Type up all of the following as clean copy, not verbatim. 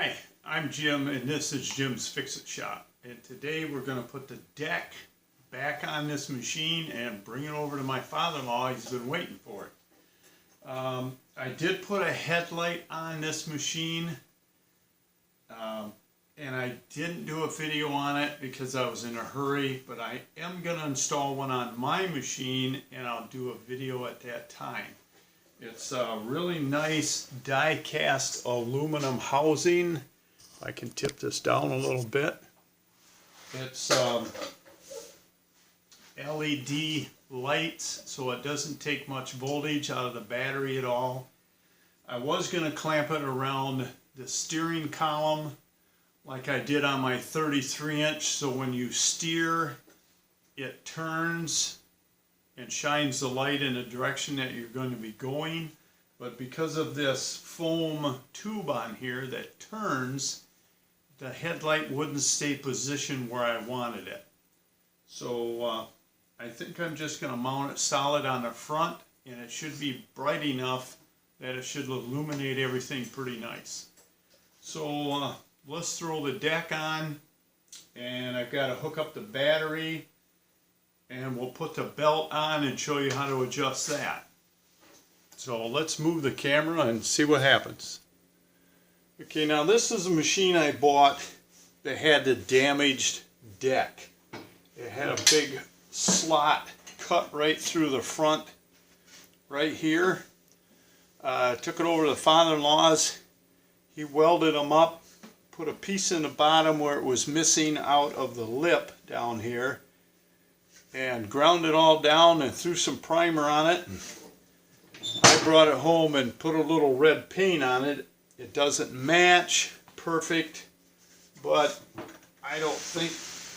Hi, I'm Jim and this is Jim's Fix-It Shop, and today we're going to put the deck back on this machine and bring it over to my father-in-law. He's been waiting for it. I did put a headlight on this machine and I didn't do a video on it because I was in a hurry, but I am going to install one on my machine and I'll do a video at that time. It's a really nice die-cast aluminum housing. I can tip this down a little bit. It's LED lights, so it doesn't take much voltage out of the battery at all. I was going to clamp it around the steering column like I did on my 33-inch, so when you steer, it turns and shines the light in the direction that you're going to be going. But because of this foam tube on here that turns, the headlight wouldn't stay positioned where I wanted it. So I think I'm just going to mount it solid on the front, and it should be bright enough that it should illuminate everything pretty nice. So let's throw the deck on, and I've got to hook up the battery, and we'll put the belt on and show you how to adjust that. So let's move the camera and see what happens. Okay, now this is a machine I bought that had the damaged deck. It had a big slot cut right through the front right here. Took it over to the father-in-law's. He welded them up, put a piece in the bottom where it was missing out of the lip down here, and ground it all down and threw some primer on it. I brought it home and put a little red paint on it. It doesn't match perfect, but I don't think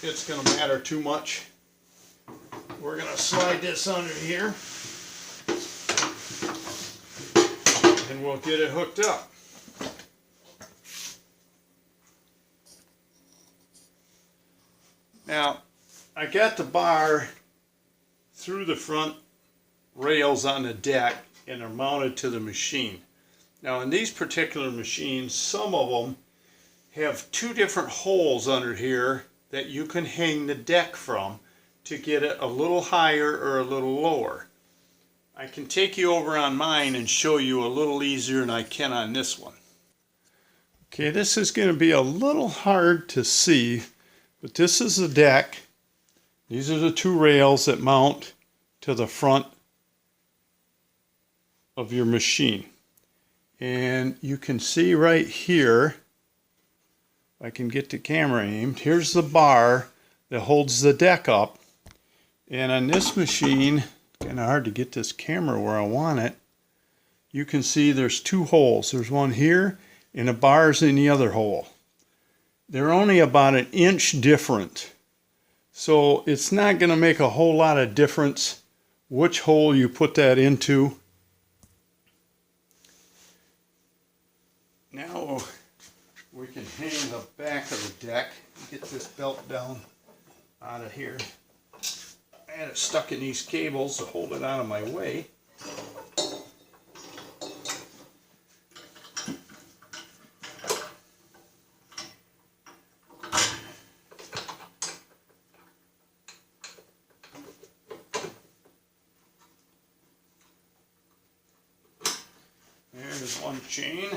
it's going to matter too much. We're going to slide this under here and we'll get it hooked up. Now, I got the bar through the front rails on the deck and are mounted to the machine. Now in these particular machines, some of them have two different holes under here that you can hang the deck from to get it a little higher or a little lower. I can take you over on mine and show you a little easier than I can on this one. Okay, this is going to be a little hard to see, but this is the deck. These are the two rails that mount to the front of your machine. And you can see right here, if I can get the camera aimed, here's the bar that holds the deck up. And on this machine, kind of hard to get this camera where I want it, you can see there's two holes. There's one here and a bar's in the other hole. They're only about an inch different. So it's not going to make a whole lot of difference which hole you put that into. Now we can hang the back of the deck, get this belt down out of here. I had it stuck in these cables to hold it out of my way. There's one chain.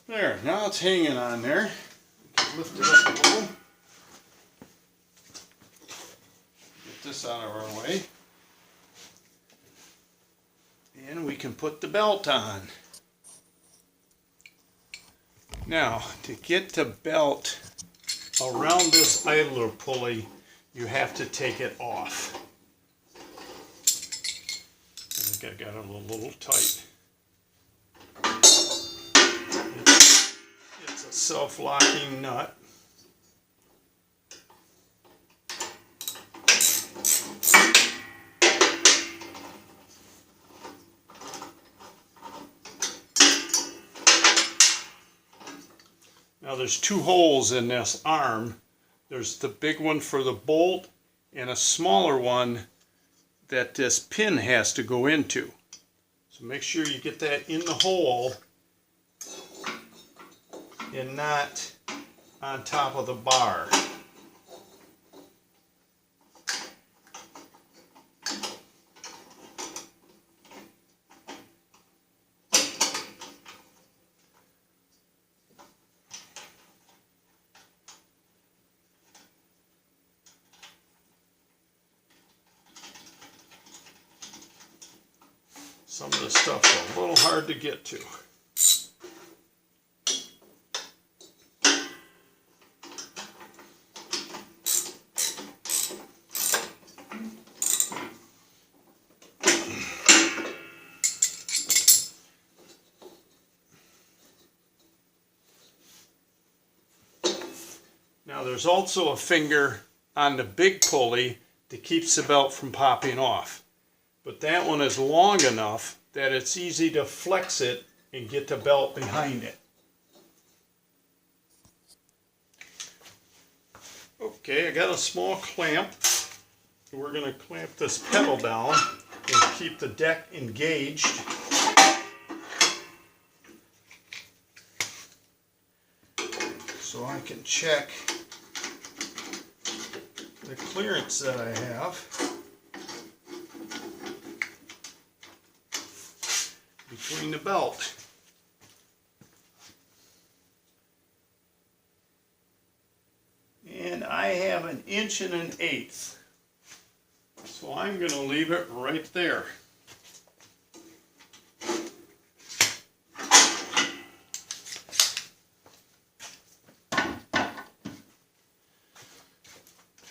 There, now it's hanging on there. Lift it up a little. Get this out of our way. And we can put the belt on. Now, to get the belt around this idler pulley, you have to take it off. I think I got it a little tight. It's a self-locking nut. Now there's two holes in this arm. There's the big one for the bolt and a smaller one that this pin has to go into. So make sure you get that in the hole and not on top of the bar. Some of the stuff's a little hard to get to. Now there's also a finger on the big pulley that keeps the belt from popping off. But that one is long enough that it's easy to flex it and get the belt behind it. Okay, I got a small clamp. We're going to clamp this pedal down and keep the deck engaged. So I can check the clearance that I have between the belt. And I have 1 1/8 inches. So I'm going to leave it right there.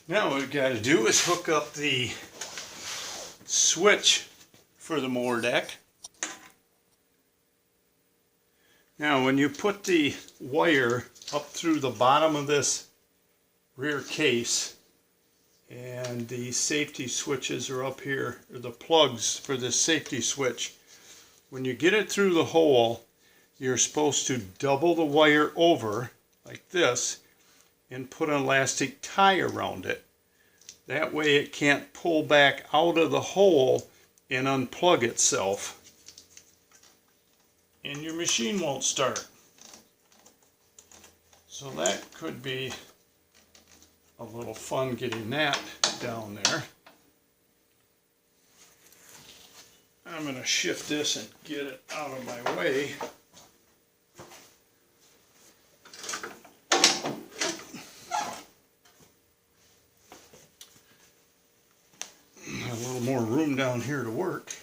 Now what we've got to do is hook up the switch for the mower deck. Now when you put the wire up through the bottom of this rear case, and the safety switches are up here, or the plugs for this safety switch, when you get it through the hole, you're supposed to double the wire over like this and put an elastic tie around it. That way it can't pull back out of the hole and unplug itself, and your machine won't start. So that could be a little fun getting that down there. I'm going to shift this and get it out of my way. A little more room down here to work.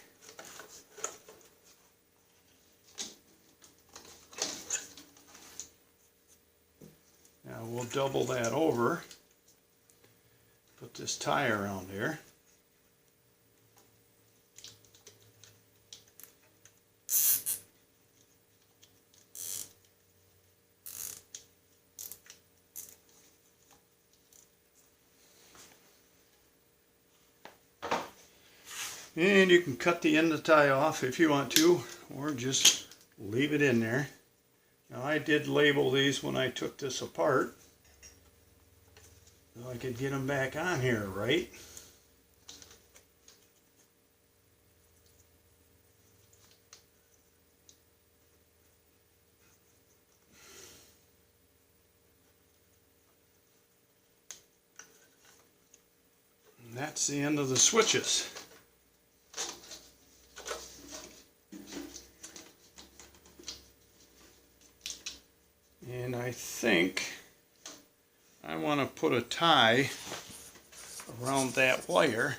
Now we'll double that over. Put this tie around here. And you can cut the end of the tie off if you want to, or just leave it in there. Now I did label these when I took this apart, so I could get them back on here right. And that's the end of the switches. And I think I want to put a tie around that wire.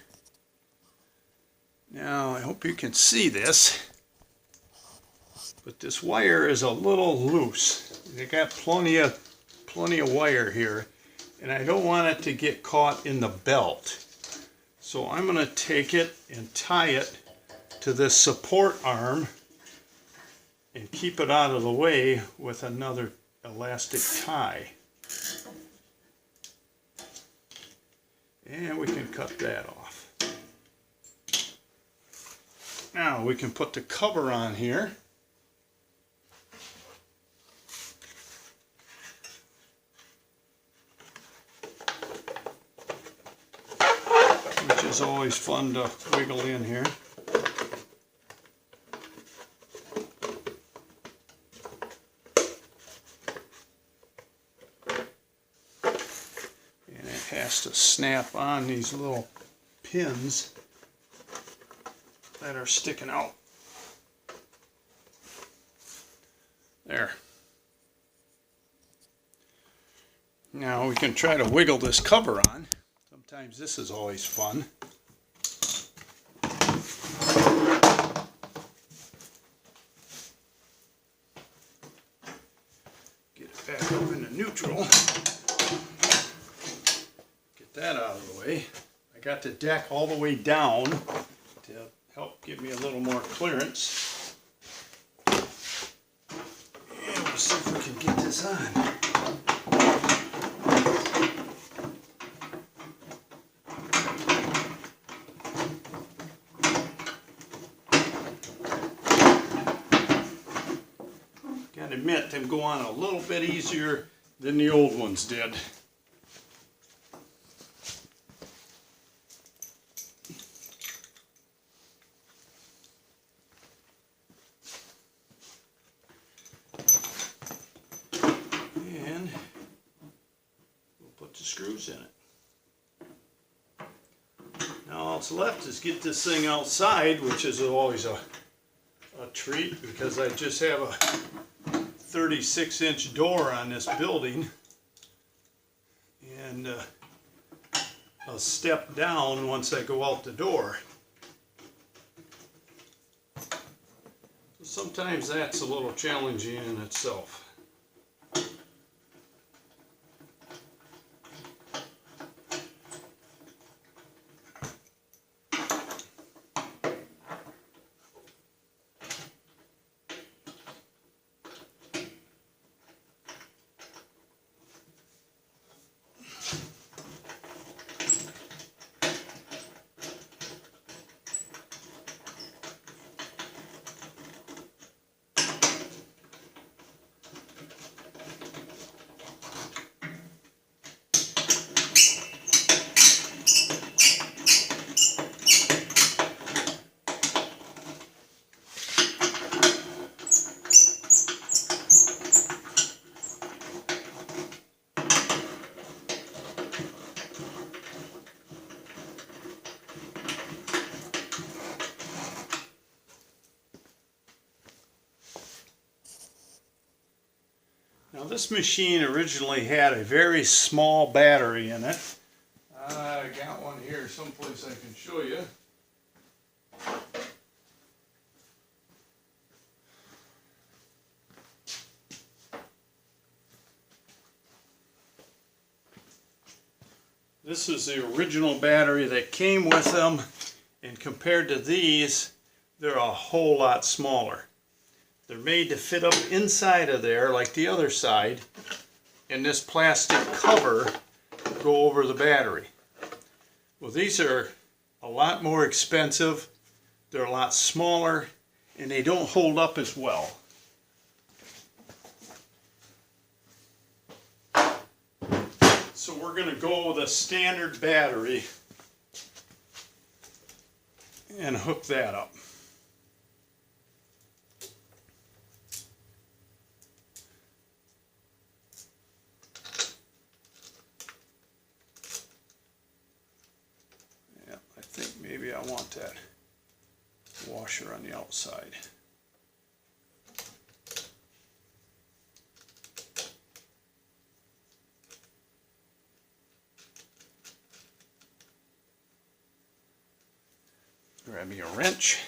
Now I hope you can see this, but this wire is a little loose. They got plenty of wire here, and I don't want it to get caught in the belt. So I'm going to take it and tie it to this support arm and keep it out of the way with another elastic tie. And we can cut that off. Now we can put the cover on here. always fun to wiggle in here. And it has to snap on these little pins that are sticking out. There. Now we can try to wiggle this cover on. Sometimes this is always fun. Get it back up into neutral. Get that out of the way. I got the deck all the way down to help give me a little more clearance. And we'll see if we can get this on. Gotta admit, them go on a little bit easier than the old ones did. And we'll put the screws in it. Now all that's left is get this thing outside, which is always a treat because I just have a 36-inch door on this building and a step down once I go out the door. Sometimes that's a little challenging in itself. Now this machine originally had a very small battery in it. I got one here someplace I can show you. This is the original battery that came with them, and compared to these, they're a whole lot smaller. They're made to fit up inside of there like the other side, and this plastic cover go over the battery. Well, these are a lot more expensive, they're a lot smaller, and they don't hold up as well. So we're going to go with a standard battery and hook that up. I think maybe I want that washer on the outside. Grab me a wrench.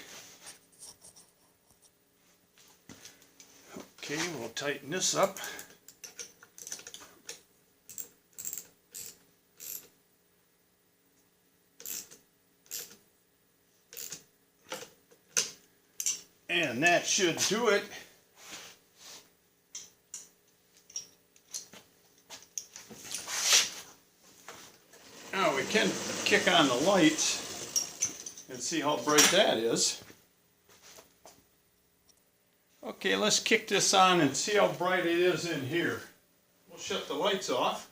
Okay, we'll tighten this up. And that should do it. Now we can kick on the lights and see how bright that is. Okay, let's kick this on and see how bright it is in here. We'll shut the lights off.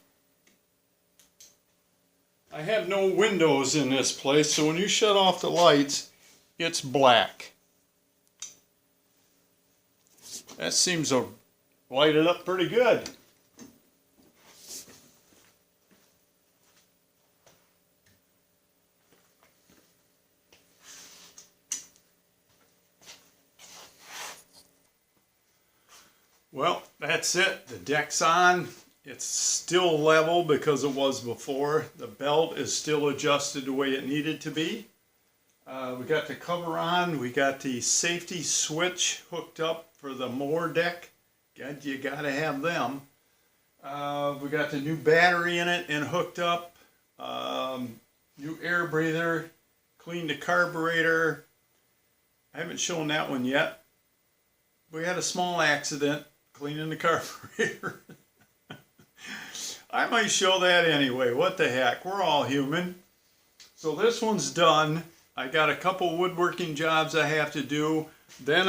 I have no windows in this place, so when you shut off the lights, it's black. That seems to light it up pretty good. Well, that's it. The deck's on. It's still level because it was before. The belt is still adjusted the way it needed to be. We got the cover on. We got the safety switch hooked up for the mower deck. You gotta have them. We got the new battery in it and hooked up. New air breather. Cleaned the carburetor. I haven't shown that one yet. We had a small accident cleaning the carburetor. I might show that anyway. What the heck? We're all human. So this one's done. I got a couple woodworking jobs I have to do. Then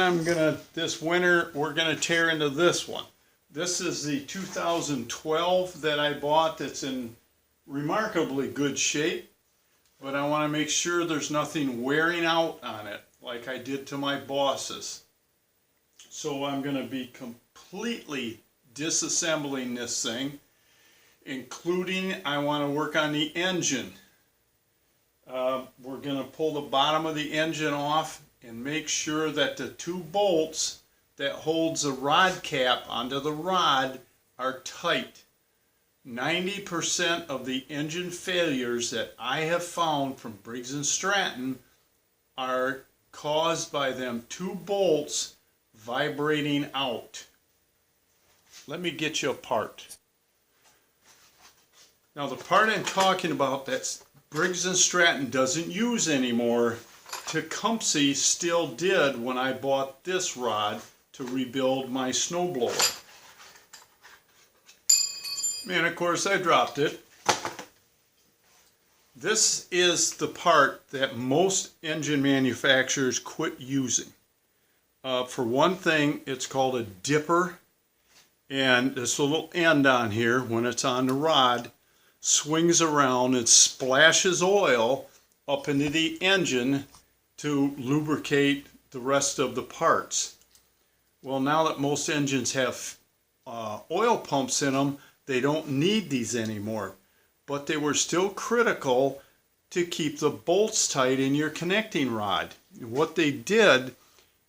this winter, we're gonna tear into this one. This is the 2012 that I bought that's in remarkably good shape. But I wanna make sure there's nothing wearing out on it like I did to my bosses. So I'm gonna be completely disassembling this thing, including I want to work on the engine. We're going to pull the bottom of the engine off and make sure that the two bolts that holds the rod cap onto the rod are tight. 90% of the engine failures that I have found from Briggs & Stratton are caused by them two bolts vibrating out. Let me get you a part. Now the part I'm talking about that Briggs & Stratton doesn't use anymore, Tecumseh still did when I bought this rod to rebuild my snowblower. And of course I dropped it. This is the part that most engine manufacturers quit using. For one thing, it's called a dipper, and this little end on here, when it's on the rod, swings around and splashes oil up into the engine to lubricate the rest of the parts. Well, now that most engines have oil pumps in them, they don't need these anymore, but they were still critical to keep the bolts tight in your connecting rod. What they did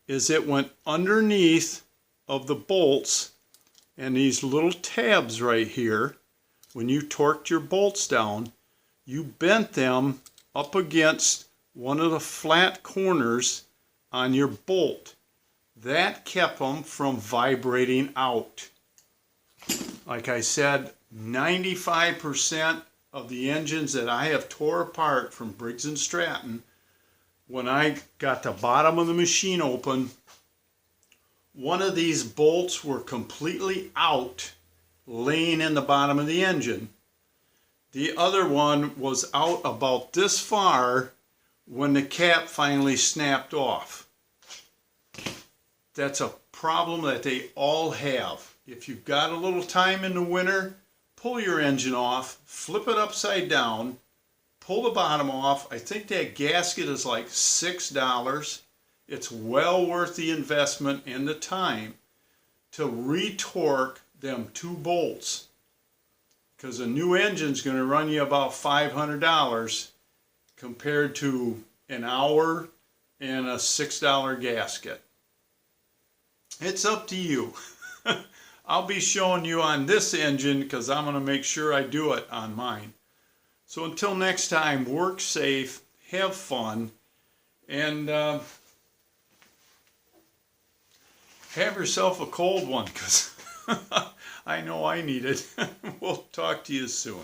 is it went underneath of the bolts, and these little tabs right here, when you torqued your bolts down, you bent them up against one of the flat corners on your bolt. That kept them from vibrating out. Like I said, 95% of the engines that I have tore apart from Briggs & Stratton, when I got the bottom of the machine open, one of these bolts were completely out, laying in the bottom of the engine. The other one was out about this far when the cap finally snapped off. That's a problem that they all have. If you've got a little time in the winter, pull your engine off, flip it upside down, pull the bottom off. I think that gasket is like $6. It's well worth the investment and the time to retorque them two bolts, because a new engine's going to run you about $500 compared to an hour and a $6 gasket. It's up to you. I'll be showing you on this engine because I'm going to make sure I do it on mine. So until next time, work safe, have fun, and have yourself a cold one, because I know I need it. We'll talk to you soon.